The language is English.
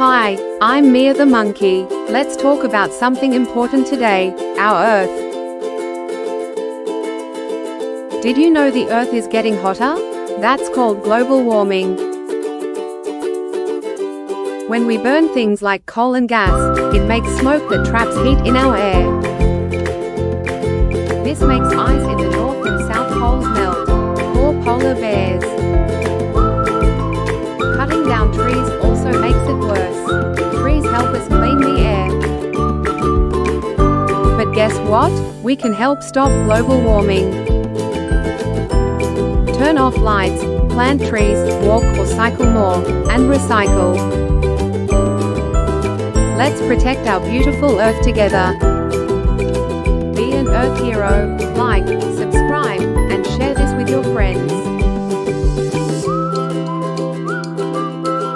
Hi, I'm Mia the monkey. Let's talk about something important today, our Earth. Did you know the Earth is getting hotter? That's called global warming. When we burn things like coal and gas, it makes smoke that traps heat in our air. This makes ice in the North and South Poles melt. Poor polar bears. Cutting down trees also makes it worse. Trees help us clean the air. But guess what? We can help stop global warming. Turn off lights, plant trees, walk or cycle more, and recycle. Let's protect our beautiful Earth together. Be an Earth hero, like, subscribe, and share this with your friends.